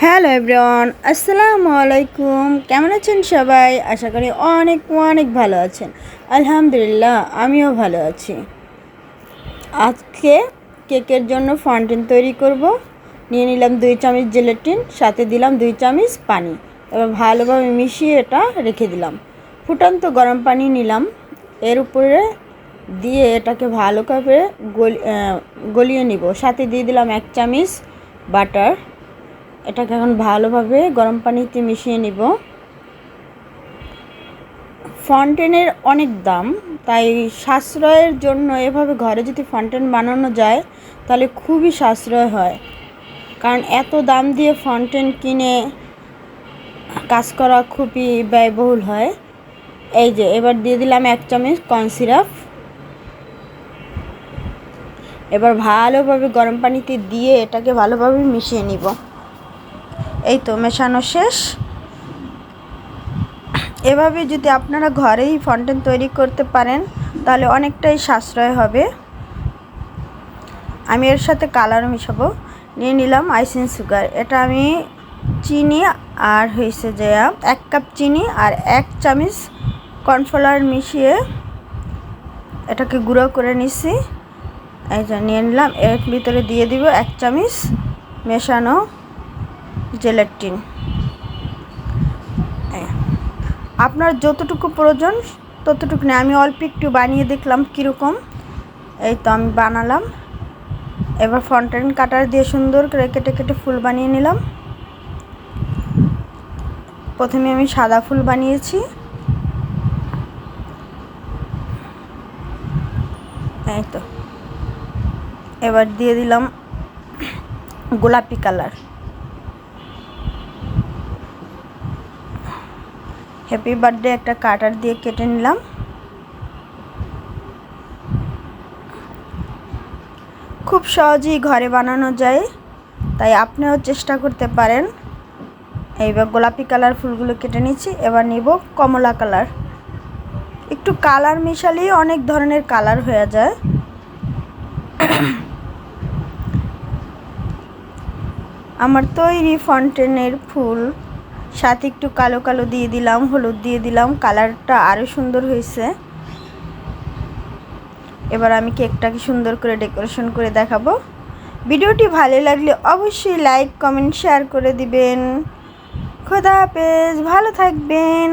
Hello everyone, আসসালামু আলাইকুম। কেমন আছেন সবাই? আশা করি অনেক অনেক ভালো আছেন। আলহামদুলিল্লাহ, আমিও ভালো আছি। আজকে কেকের জন্য ফন্টেন তৈরি করব। নিয়ে নিলাম 2 চামচ জেলাটিন, সাথে দিলাম 2 চামচ পানি। এবার ভালোভাবে মিশিয়ে এটা রেখে দিলাম। ফুটন্ত গরম পানি নিলাম, এর উপরে দিয়ে এটাকে ভালোভাবে গলিয়ে নিব। সাথে দিয়ে দিলাম 1 চামচ বাটার। এটাকে এখন ভালোভাবে গরম পানিতে মিশিয়ে নিব। ফন্টেনের অনেক দাম, তাই সাশ্রয়ের জন্য এভাবে ঘরে যদি ফন্টেন বানানো যায় তাহলে খুবই সাশ্রয় হয়। কারণ এত দাম দিয়ে ফন্টেন কিনে কাজ করা খুবই ব্যয়বহুল হয়। এই যে এবার দিয়ে দিলাম 1 চামচ কর্ন সিরাপ। এবার ভালোভাবে গরম পানিতে দিয়ে এটাকে ভালোভাবে মিশিয়ে নিব। এই তো মেশানো শেষ। এভাবে যদি আপনারা ঘরেই ফন্টেন তৈরি করতে পারেন তাহলে অনেকটাই সাশ্রয় হবে। আমি এর সাথে কালার মিশাবো। নিয়ে নিলাম আইসিং সুগার। এটা আমি চিনি আর হয়েছে যে 1 কাপ চিনি আর 1 চামচ কর্নফ্লাওয়ার মিশিয়ে এটাকে গুঁড়ো করে নিছি। এই যে নিয়ে নিলাম। এর ভিতরে দিয়ে দিব 1 চামচ মেশানো জেলাটিন। আপনার যতটুকু প্রয়োজন ততটুকু নিয়ে আমি অল্প একটু বানিয়ে দেখলাম কীরকম। এই তো আমি বানালাম। এবার ফন্টেন কাটার দিয়ে সুন্দর করে কেটে কেটে ফুল বানিয়ে নিলাম। প্রথমে আমি সাদা ফুল বানিয়েছি। এই তো এবার দিয়ে দিলাম গোলাপি কালার। হ্যাপি বার্থডে একটা কাটার দিয়ে কেটে নিলাম। খুব সহজেই ঘরে বানানো যায়, তাই আপনিও চেষ্টা করতে পারেন। এইবার গোলাপি কালার ফুলগুলো কেটে নিচ্ছি। এবার নিব কমলা কালার। একটু কালার মিশালেই অনেক ধরনের কালার হয়ে যায়। আমার তৈরি ফন্টেনের ফুল সাথে একটু কালো কালো দিয়ে দিলাম, হলুদ দিয়ে দিলাম, কালারটা আরও সুন্দর হয়েছে। এবার আমি কেকটাকে সুন্দর করে ডেকোরেশন করে দেখাবো। ভিডিওটি ভালো লাগলে অবশ্যই লাইক কমেন্ট শেয়ার করে দিবেন। খোদা হাফেজ, ভালো থাকবেন।